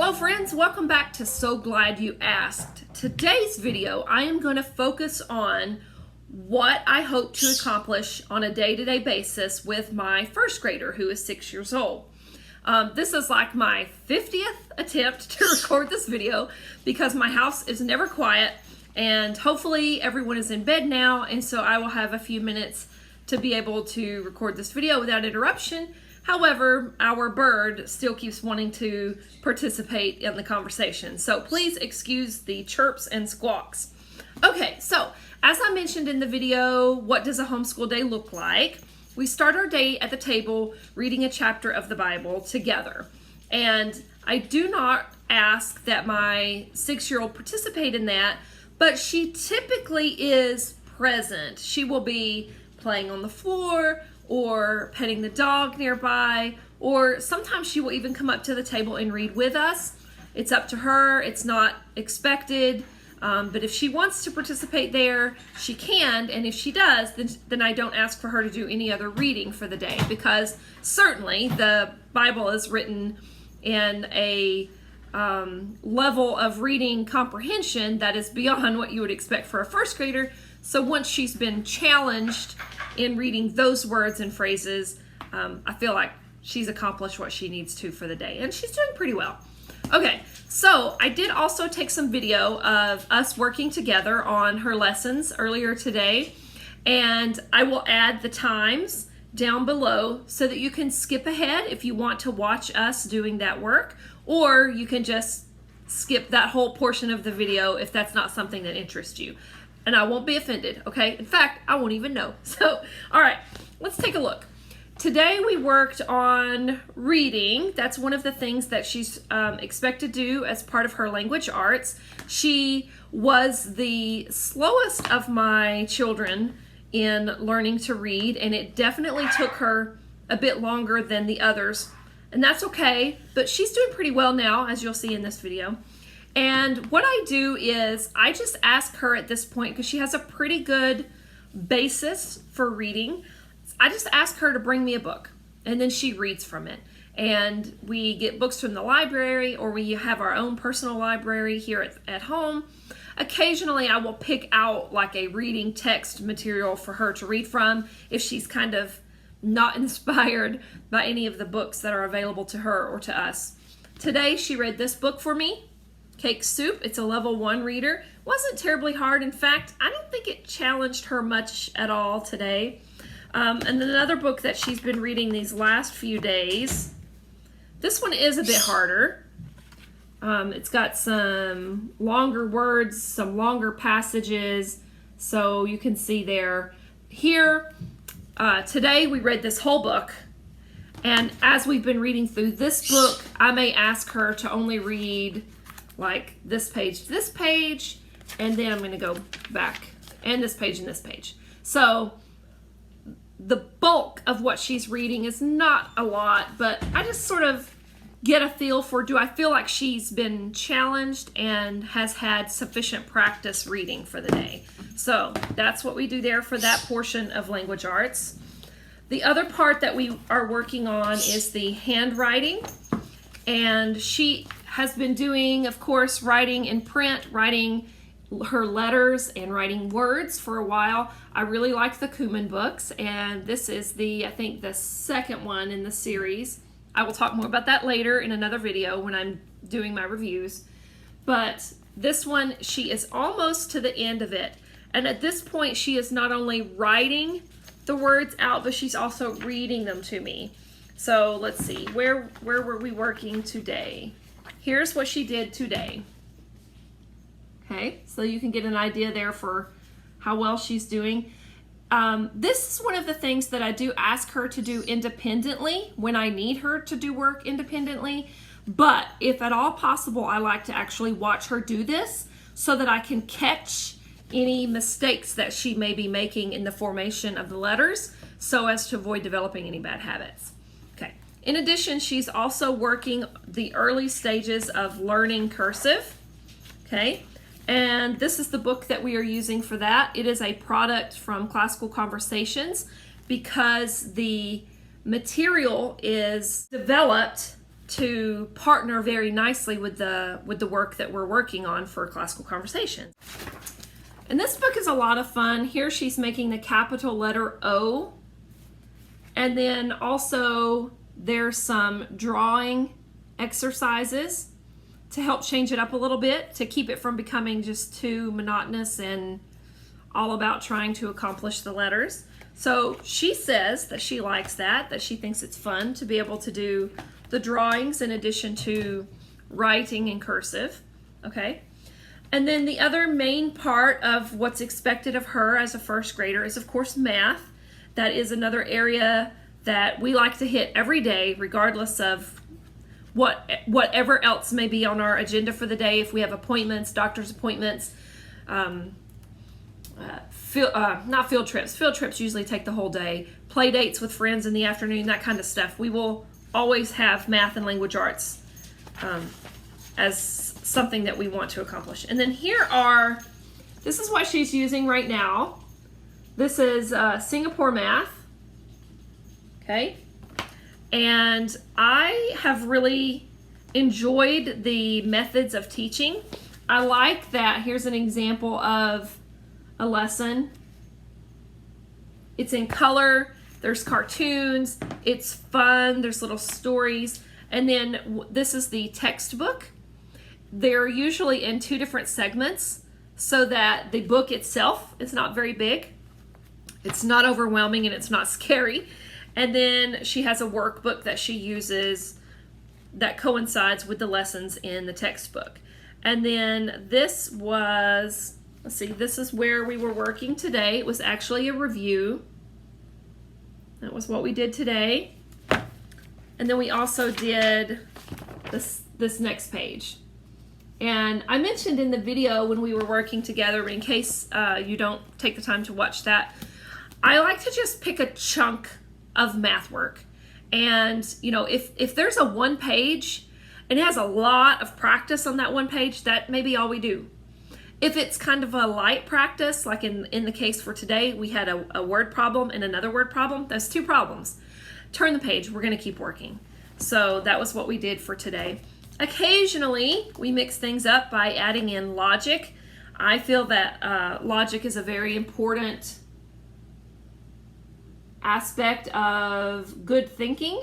Hello friends, welcome back to So Glad You Asked. Today's video, I am going to focus on what I hope to accomplish on a day-to-day basis with my first grader who is 6 years old. This is like my 50th attempt to record this video because my house is never quiet and hopefully everyone is in bed now, and so I will have a few minutes to be able to record this video without interruption. However, our bird still keeps wanting to participate in the conversation, so please excuse the chirps and squawks. Okay, so as I mentioned in the video, what does a homeschool day look like? We start our day at the table reading a chapter of the Bible together. And I do not ask that my 6-year-old participate in that, but she typically is present. She will be playing on the floor, or petting the dog nearby, or sometimes she will even come up to the table and read with us. It's up to her, it's not expected, but if she wants to participate there, she can, and if she does, then I don't ask for her to do any other reading for the day, because certainly the Bible is written in a level of reading comprehension that is beyond what you would expect for a first grader. So once she's been challenged in reading those words and phrases, I feel like she's accomplished what she needs to for the day, and she's doing pretty well. Okay, so I did also take some video of us working together on her lessons earlier today, and I will add the times down below so that you can skip ahead if you want to watch us doing that work, or you can just skip that whole portion of the video if that's not something that interests you. And I won't be offended, okay? In fact, I won't even know. So, all right, let's take a look. Today we worked on reading. That's one of the things that she's expected to do as part of her language arts. She was the slowest of my children in learning to read, and it definitely took her a bit longer than the others. And that's okay, but she's doing pretty well now, as you'll see in this video. And what I do is I just ask her at this point, because she has a pretty good basis for reading, I just ask her to bring me a book, and then she reads from it. And we get books from the library, or we have our own personal library here at home. Occasionally I will pick out like a reading text material for her to read from if she's kind of not inspired by any of the books that are available to her or to us. Today she read this book for me, Cake Soup. It's a level 1 reader. Wasn't terribly hard. In fact, I don't think it challenged her much at all today. And then another book that she's been reading these last few days. This one is a bit harder. It's got some longer words, some longer passages, so you can see there. Here, today we read this whole book, and as we've been reading through this book, I may ask her to only read like this page to this page, and then I'm going to go back, and this page and this page. So the bulk of what she's reading is not a lot, but I just sort of get a feel for, do I feel like she's been challenged and has had sufficient practice reading for the day? So that's what we do there for that portion of language arts. The other part that we are working on is the handwriting, and she has been doing, of course, writing in print, writing her letters and writing words for a while. I really like the Kuman books, and this is I think the second one in the series. I will talk more about that later in another video when I'm doing my reviews. But this one, she is almost to the end of it. And at this point, she is not only writing the words out, but she's also reading them to me. So let's see, where were we working today? Here's what she did today. Okay, so you can get an idea there for how well she's doing. This is one of the things that I do ask her to do independently when I need her to do work independently. But if at all possible, I like to actually watch her do this so that I can catch any mistakes that she may be making in the formation of the letters, so as to avoid developing any bad habits. Okay. In addition, she's also working the early stages of learning cursive. Okay. And this is the book that we are using for that. It is a product from Classical Conversations because the material is developed to partner very nicely with the work that we're working on for Classical Conversations. And this book is a lot of fun. Here she's making the capital letter O. And then also there's some drawing exercises to help change it up a little bit, to keep it from becoming just too monotonous and all about trying to accomplish the letters. So she says that she likes that she thinks it's fun to be able to do the drawings in addition to writing in cursive, okay? And then the other main part of what's expected of her as a first grader is, of course, math. That is another area that we like to hit every day, regardless of whatever else may be on our agenda for the day. If we have appointments, doctor's appointments, not field trips. Field trips usually take the whole day. Play dates with friends in the afternoon, that kind of stuff. We will always have math and language arts as something that we want to accomplish. And then this is what she's using right now. This is Singapore math. Okay. And I have really enjoyed the methods of teaching. I like that. Here's an example of a lesson. It's in color, there's cartoons, it's fun, there's little stories, and then this is the textbook. They're usually in 2 different segments so that the book itself is not very big. It's not overwhelming and it's not scary. And then she has a workbook that she uses that coincides with the lessons in the textbook. And then this was, let's see, this is where we were working today. It was actually a review. That was what we did today. And then we also did this next page. And I mentioned in the video when we were working together, in case you don't take the time to watch that, I like to just pick a chunk of math work. And, you know, if there's a 1 page and it has a lot of practice on that 1 page, that may be all we do. If it's kind of a light practice, like in the case for today, we had a word problem and another word problem. That's 2 problems. Turn the page. We're going to keep working. So that was what we did for today. Occasionally, we mix things up by adding in logic. I feel that logic is a very important aspect of good thinking.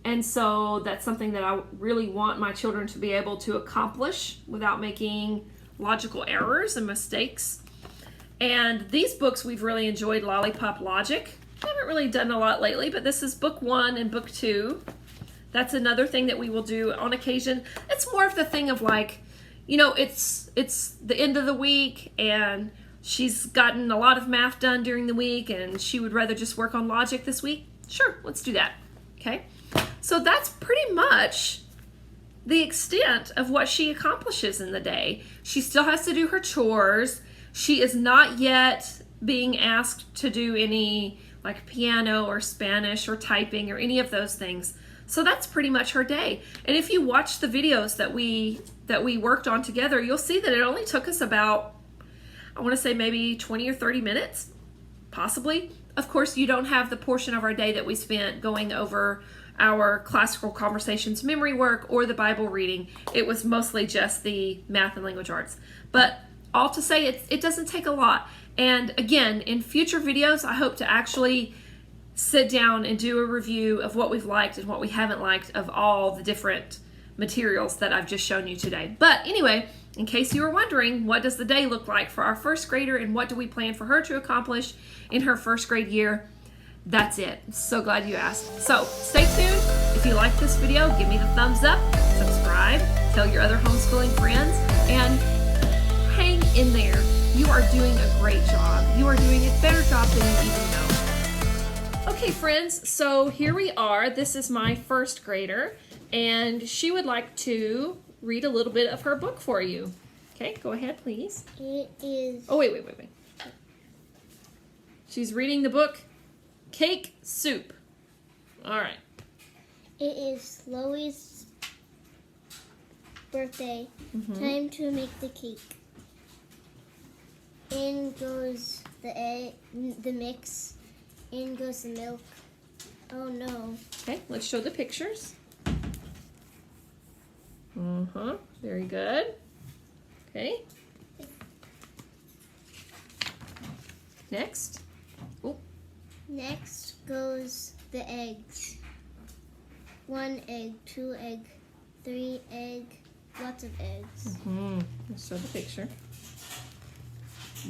And so that's something that I really want my children to be able to accomplish without making logical errors and mistakes. And these books we've really enjoyed. Lollipop Logic. I haven't really done a lot lately, but this is book 1 and book 2. That's another thing that we will do on occasion. It's more of the thing of like, you know, it's the end of the week and she's gotten a lot of math done during the week and she would rather just work on logic this week. Sure, let's do that. Okay. So that's pretty much the extent of what she accomplishes in the day. She still has to do her chores. She is not yet being asked to do any like piano or Spanish or typing or any of those things. So that's pretty much her day. And if you watch the videos that we worked on together, you'll see that it only took us about, I want to say maybe 20 or 30 minutes, possibly. Of course, you don't have the portion of our day that we spent going over our Classical Conversations memory work or the Bible reading. It was mostly just the math and language arts. But all to say, it doesn't take a lot. And again, in future videos, I hope to actually sit down and do a review of what we've liked and what we haven't liked of all the different materials that I've just shown you today. But anyway, in case you were wondering, what does the day look like for our first grader and what do we plan for her to accomplish in her first grade year? That's it. So glad you asked. So stay tuned. If you like this video, give me the thumbs up, subscribe, tell your other homeschooling friends, and hang in there. You are doing a great job. You are doing a better job than you even know. Okay, friends, so here we are. This is my first grader, and she would like to read a little bit of her book for you. Okay, go ahead, please. It is... Oh, wait. She's reading the book Cake Soup. All right. It is Chloe's birthday. Time to make the cake. In goes the egg, the mix. In goes the milk. Oh no. Okay, let's show the pictures. Very good. Okay. Next. Oh. Next goes the eggs. 1 egg, 2 egg, 3 egg, lots of eggs. Let's show the picture.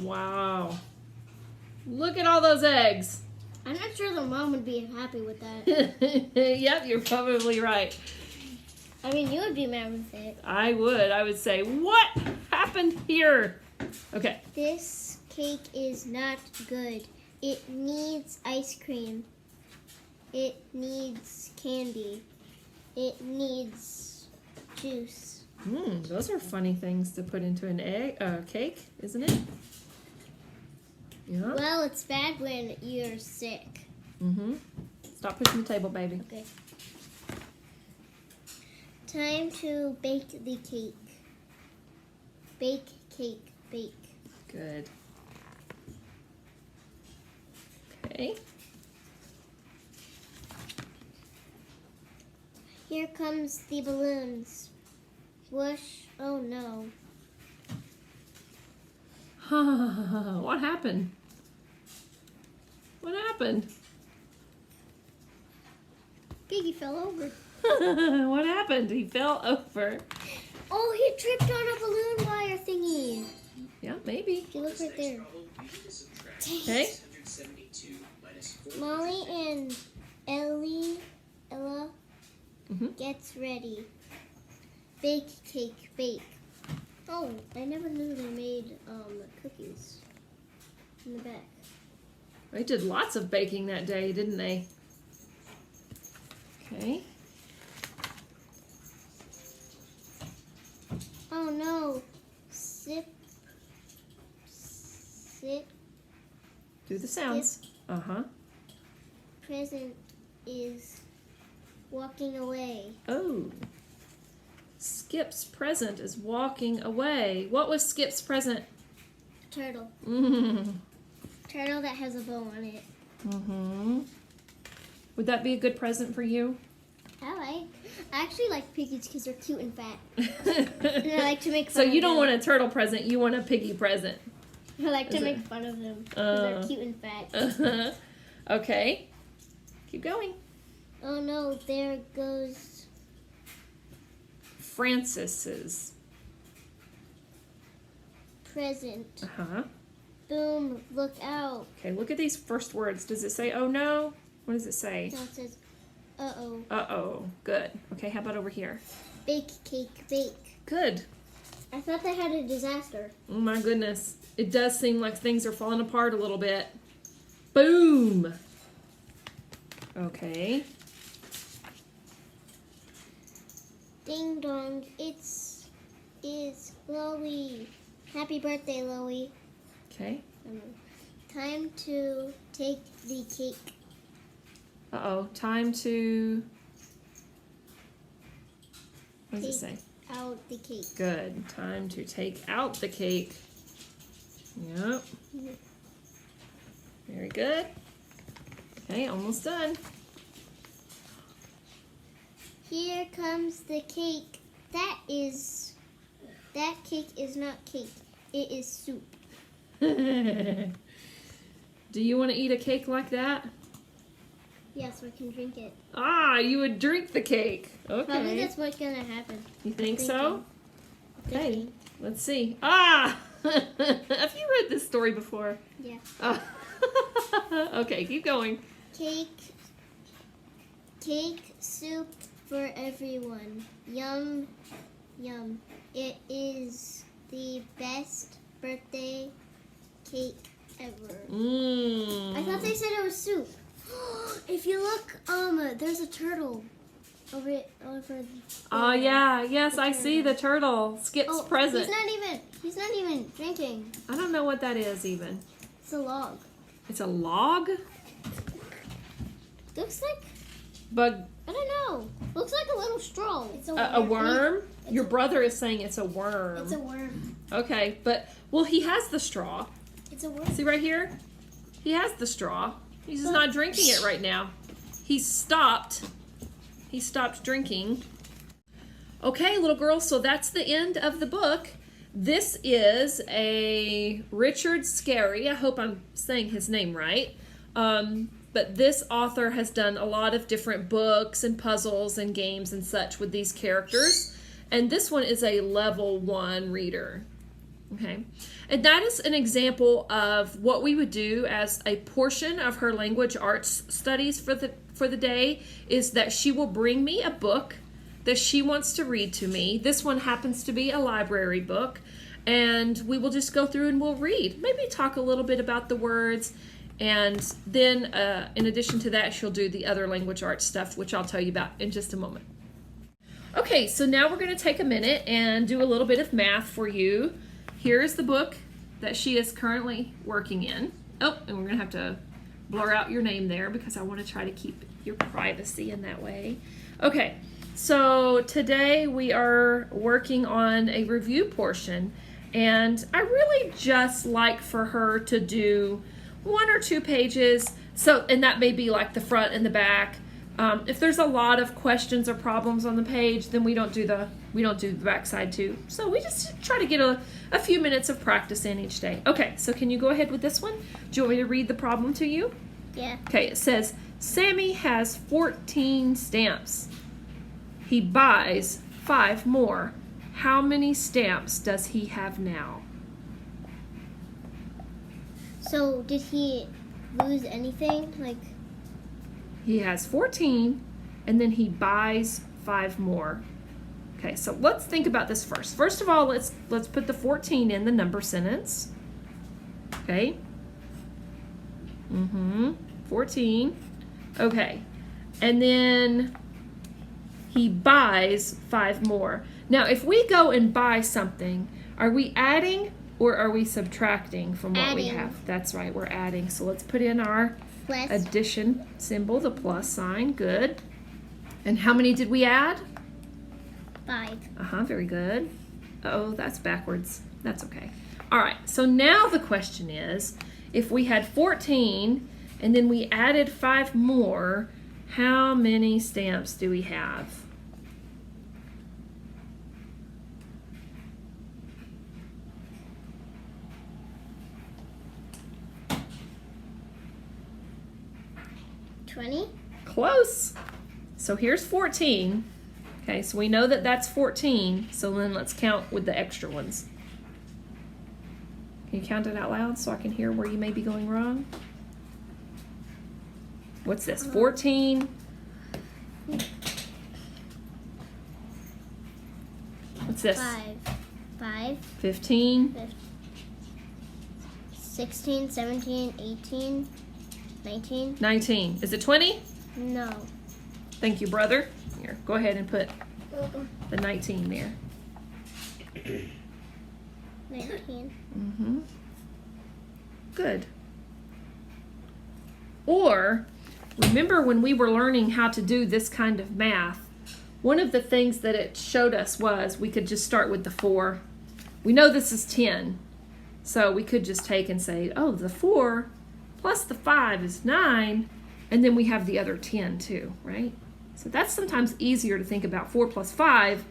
Wow. Look at all those eggs. I'm not sure the mom would be happy with that. Yep, you're probably right. I mean, you would be mad with it. I would. I would say, what happened here? Okay. This cake is not good. It needs ice cream. It needs candy. It needs juice. Those are funny things to put into an cake, isn't it? Yeah. Well, it's bad when you're sick. Stop pushing the table, baby. Okay. Time to bake the cake. Bake, cake, bake. Good. Okay. Here comes the balloons. Whoosh. Oh no. What happened? What happened? Piggy fell over. What happened? He fell over. Oh, he tripped on a balloon wire thingy. Yeah, maybe. If you look right there. Okay. Molly and Ella gets ready. Bake, cake, bake. Oh, I never knew they made cookies in the back. They did lots of baking that day, didn't they? Okay. Oh no. Sit. Do the sounds. Present is walking away. Oh. Skip's present is walking away. What was Skip's present? Turtle. Turtle that has a bow on it. Would that be a good present for you? I actually like piggies because they're cute and fat. And I like to make fun So of you don't them. want a turtle present, you want a piggy present. I like to make fun of them because they're cute and fat. Okay. Keep going. Oh no, there goes Francis's present. Boom, look out. Okay, look at these first words. Does it say, oh no? What does it say? No, it says, uh-oh. Uh-oh. Good. Okay, how about over here? Bake, cake, bake. Good. I thought they had a disaster. Oh my goodness. It does seem like things are falling apart a little bit. Boom. Okay. Ding dong, is Loey. Happy birthday, Loey. Okay. Time to take the cake. Uh-oh. Time to... What does it say? Out the cake. Good. Time to take out the cake. Yep. Very good. Okay, almost done. Here comes the cake. That cake is not cake. It is soup. Do you want to eat a cake like that? Yes, we can drink it. Ah, you would drink the cake. Probably Okay. that's what's gonna happen. You think so? Okay, Thinking. let's see. Ah! Have you read this story before? Yeah. Okay, keep going. Cake soup for everyone. Yum, yum. It is the best birthday cake ever. Mmm. I thought they said it was soup. If you look, there's a turtle over it. Oh yeah, yes, I see the turtle. Skip's present. He's not even drinking. I don't know what that is even. It's a log. It's a log? Looks like, Bug. I don't know. Looks like a little straw. It's A worm? Your brother is saying it's a worm. It's a worm. Okay, but, well, he has the straw. It's a worm. See right here? He has the straw. He's just not drinking it right now. He stopped drinking. Okay, little girl, so that's the end of the book. This is a Richard Scarry. I hope I'm saying his name right. But this author has done a lot of different books and puzzles and games and such with these characters. And this one is a level 1 reader. Okay. And that is an example of what we would do as a portion of her language arts studies for the day, is that she will bring me a book that she wants to read to me. This one happens to be a library book, and we will just go through and we'll read. Maybe talk a little bit about the words, and then in addition to that, she'll do the other language arts stuff, which I'll tell you about in just a moment. Okay, so now we're going to take a minute and do a little bit of math for you. Here's the book that she is currently working in. Oh, and we're going to have to blur out your name there because I want to try to keep your privacy in that way. Okay, so today we are working on a review portion, and I really just like for her to do 1 or 2 pages. So, and that may be like the front and the back. If there's a lot of questions or problems on the page, then we don't do the back side too. So we just try to get a few minutes of practice in each day. Okay, so can you go ahead with this one? Do you want me to read the problem to you? Yeah. Okay, it says, Sammy has 14 stamps. He buys 5 more. How many stamps does he have now? So did he lose anything? Like, he has 14, and then he buys 5 more. Okay, so let's think about this first. First of all, let's put the 14 in the number sentence. Okay. 14. Okay. And then he buys 5 more. Now, if we go and buy something, are we adding or are we subtracting from what we have? That's right, we're adding. So let's put in our plus addition symbol, the plus sign. Good. And how many did we add? 5. Very good. Oh, that's backwards. That's okay. All right, so now the question is, if we had 14 and then we added 5 more, how many stamps do we have? Close. So here's 14. Okay, so we know that that's 14. So then let's count with the extra ones. Can you count it out loud so I can hear where you may be going wrong? What's this? 14. What's this? 5. 15. 16, 17, 18, 19. 19. Is it 20? No. Thank you, brother. Here, go ahead and put the 19 there. 19. Good. Or, remember when we were learning how to do this kind of math, one of the things that it showed us was we could just start with the 4. We know this is 10, so we could just take and say, oh, the 4 plus the 5 is 9, and then we have the other 10 too, right? So that's sometimes easier to think about 4 plus 5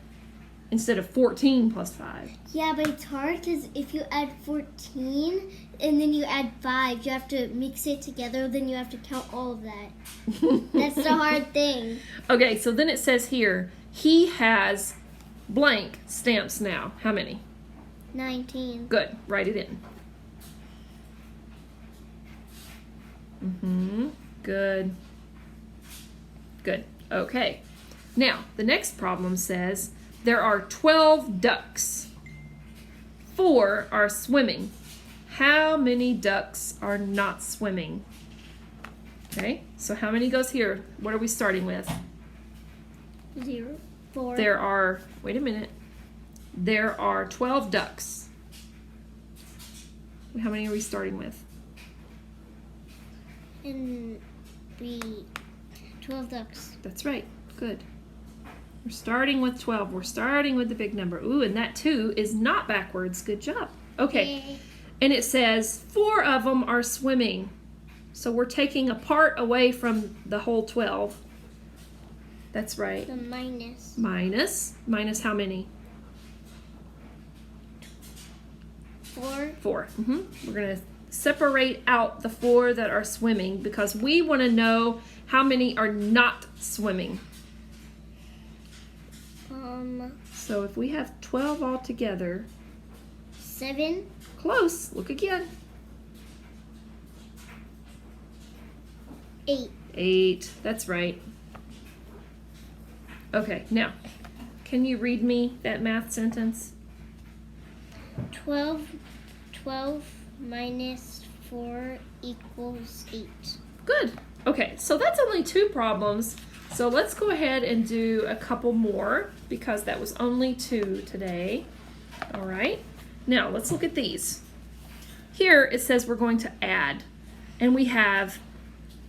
instead of 14 plus 5. Yeah, but it's hard because if you add 14 and then you add 5, you have to mix it together, then you have to count all of that. That's the hard thing. Okay, so then it says here, he has blank stamps now. How many? 19. Good, write it in. Good. Good. Okay. Now, the next problem says there are 12 ducks. 4 are swimming. How many ducks are not swimming? Okay, so how many goes here? What are we starting with? 0. 4. There are, wait a minute. There are 12 ducks. How many are we starting with? And 12 ducks. That's right. Good. We're starting with 12. We're starting with the big number. Ooh, and that 2 is not backwards. Good job. Okay. Yay. And it says 4 of them are swimming. So we're taking a part away from the whole 12. That's right. The minus. Minus how many? 4. 4. We're going to separate out the 4 that are swimming because we want to know how many are not swimming. So if we have 12 altogether. 7. Close. Look again. 8. 8. That's right. Okay, now, can you read me that math sentence? 12 minus 4 equals 8. Good. Okay, so that's only 2 problems. So let's go ahead and do a couple more because that was only 2 today. All right. Now, let's look at these. Here it says we're going to add, and we have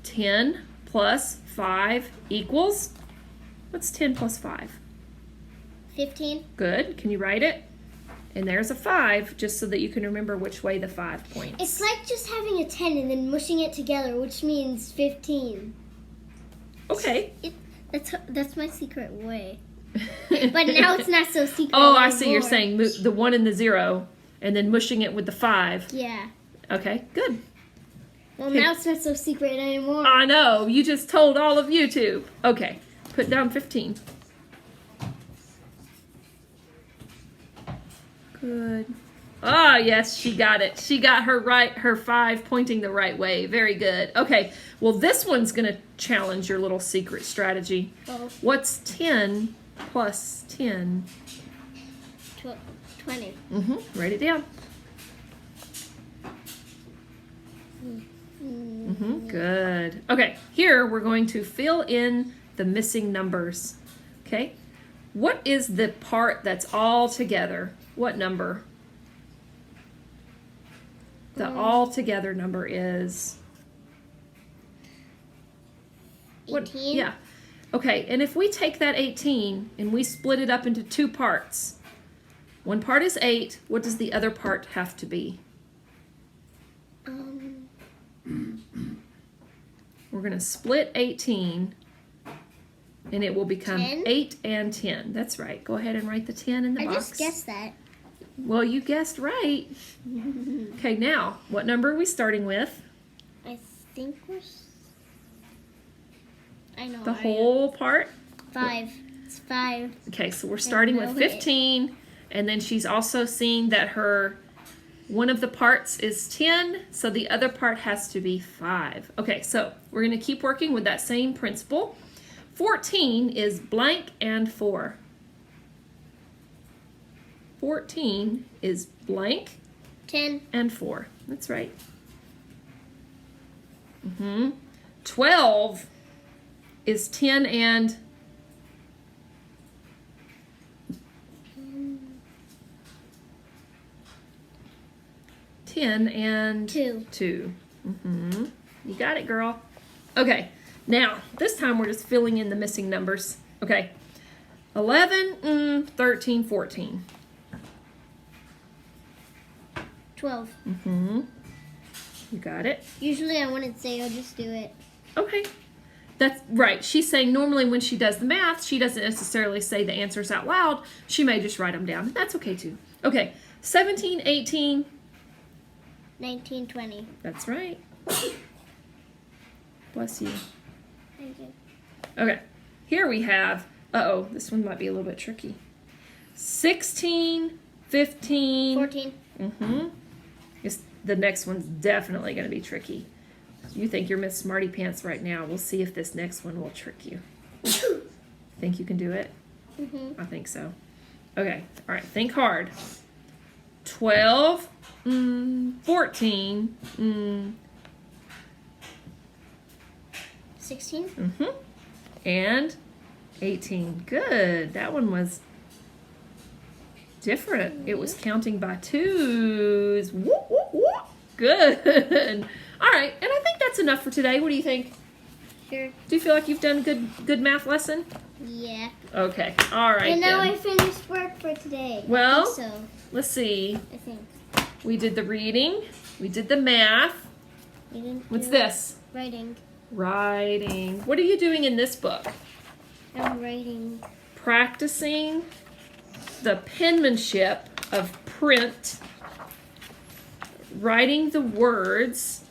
10 plus 5 equals, what's 10 plus 5? 15. Good. Can you write it? And there's a 5, just so that you can remember which way the 5 points. It's like just having a 10 and then mushing it together, which means 15. Okay. That's my secret way. But now it's not so secret Oh, anymore. I see. You're saying the 1 and the 0, and then mushing it with the 5. Yeah. Okay, good. Well, now it's not so secret anymore. I know. You just told all of YouTube. Okay, put down 15. Good. Ah, yes, she got it. She got her 5 pointing the right way. Very good. Okay, well, this one's going to challenge your little secret strategy. Oh. What's 10 plus 10? 20. Write it down. Good. Okay, here we're going to fill in the missing numbers. Okay, what is the part that's all together? What number? The all together number is 18. Yeah. Okay, and if we take that 18 and we split it up into 2 parts, one part is 8. What does the other part have to be? We're going to split 18 and it will become 10? 8 and 10. That's right. Go ahead and write the 10 in the box. I just guessed that. Well, you guessed right. Okay, now, what number are we starting with? I think I know. The whole part? 5. It's 5. Okay, so we're starting with 15, and then she's also seeing that one of the parts is 10, so the other part has to be 5. Okay, so we're going to keep working with that same principle. 14 is blank and 4. 14 is blank 10 and 4. That's right. 12 is 10 and 2. 2. You got it, girl. Okay, now this time we're just filling in the missing numbers. Okay, 11, 13, 14. 12. You got it. Usually I wouldn't say, I'll just do it. Okay. That's right. She's saying normally when she does the math, she doesn't necessarily say the answers out loud. She may just write them down. That's okay too. Okay. 17, 18. 19, 20. That's right. Bless you. Thank you. Okay. Here we have, this one might be a little bit tricky. 16, 15. 14. The next one's definitely going to be tricky. You think you're Miss Smarty Pants right now. We'll see if this next one will trick you. Think you can do it? I think so. Okay. All right. Think hard. 12, 14, 16. And 18. Good. That one was different. It was counting by 2s. Whoop, whoop, whoop. Good. All right, and I think that's enough for today. What do you think? Sure. Do you feel like you've done a good math lesson? Yeah. Okay. All right. And now then. I finished work for today. Well, I think so. Let's see. I think. We did the reading. We did the math. You didn't What's do this? Writing. Writing. What are you doing in this book? I'm writing. Practicing the penmanship of print, writing the words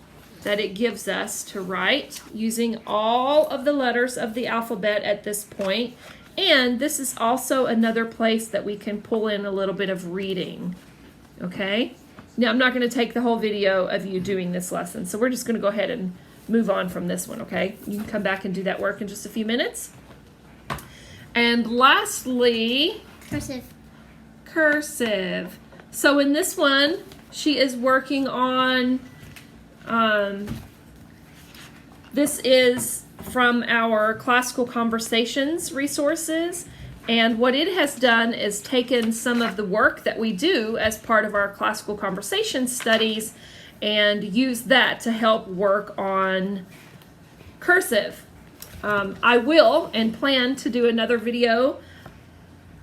that it gives us to write using all of the letters of the alphabet at this point. And this is also another place that we can pull in a little bit of reading. Okay? Now, I'm not going to take the whole video of you doing this lesson, so we're just going to go ahead and move on from this one, okay? You can come back and do that work in just a few minutes. And lastly, cursive. So in this one, she is working on, this is from our Classical Conversations resources. And what it has done is taken some of the work that we do as part of our Classical Conversations studies and used that to help work on cursive. I will and plan to do another video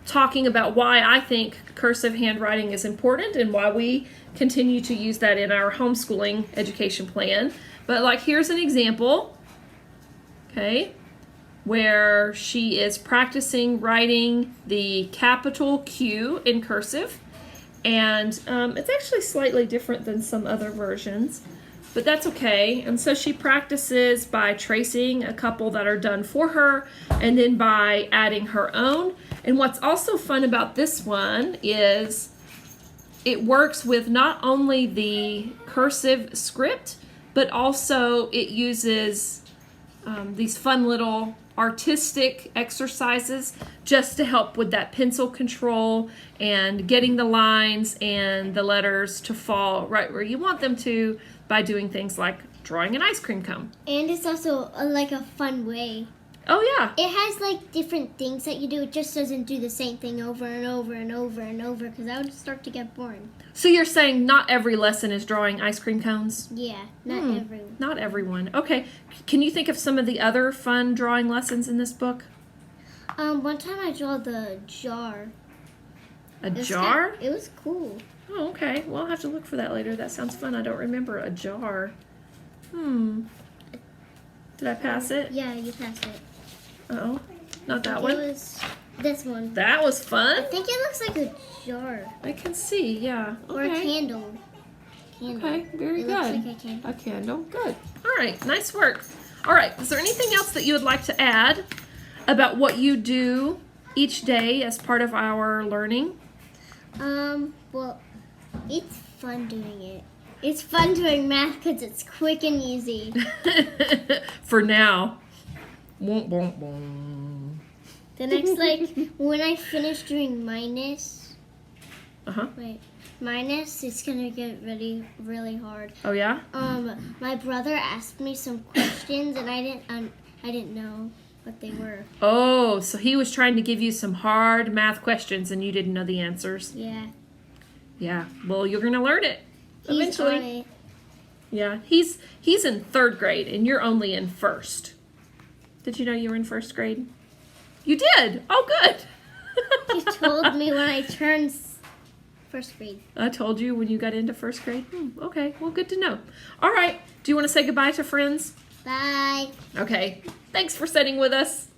talking about why I think cursive handwriting is important and why we continue to use that in our homeschooling education plan. But like, here's an example, okay, where she is practicing writing the capital Q in cursive. And it's actually slightly different than some other versions, but that's okay. And so she practices by tracing a couple that are done for her and then by adding her own. And what's also fun about this one is it works with not only the cursive script, but also it uses these fun little artistic exercises just to help with that pencil control and getting the lines and the letters to fall right where you want them to by doing things like drawing an ice cream cone. And it's also like a fun way. Oh yeah. It has like different things that you do. It just doesn't do the same thing over and over and over and over because that would start to get boring. So you're saying not every lesson is drawing ice cream cones? Yeah, not everyone. Not everyone. Okay. Can you think of some of the other fun drawing lessons in this book? One time I drew the jar. A jar? It was cool. Oh, okay. Well, I'll have to look for that later. That sounds fun. I don't remember a jar. Did I pass it? Yeah, you passed it. Uh-oh. Not that one? It was this one. That was fun? I think it looks like a jar. I can see, yeah. Or a candle. Okay, very It good. looks like a candle. A candle, good. All right, nice work. All right, is there anything else that you would like to add about what you do each day as part of our learning? Well, it's fun doing it. It's fun doing math because it's quick and easy. For now. Womp, womp, womp. The next, like, when I finish doing minus, minus, it's gonna get really, really hard. Oh yeah? My brother asked me some questions and I didn't know what they were. Oh, so he was trying to give you some hard math questions and you didn't know the answers? Yeah. Yeah. Well, you're gonna learn it eventually. He's on it. Yeah. He's in 3rd grade and you're only in 1st. Did you know you were in 1st grade? You did. Oh, good. He told me when I turned 1st grade. I told you when you got into 1st grade? Okay, well, good to know. All right, do you want to say goodbye to friends? Bye. Okay, thanks for sitting with us.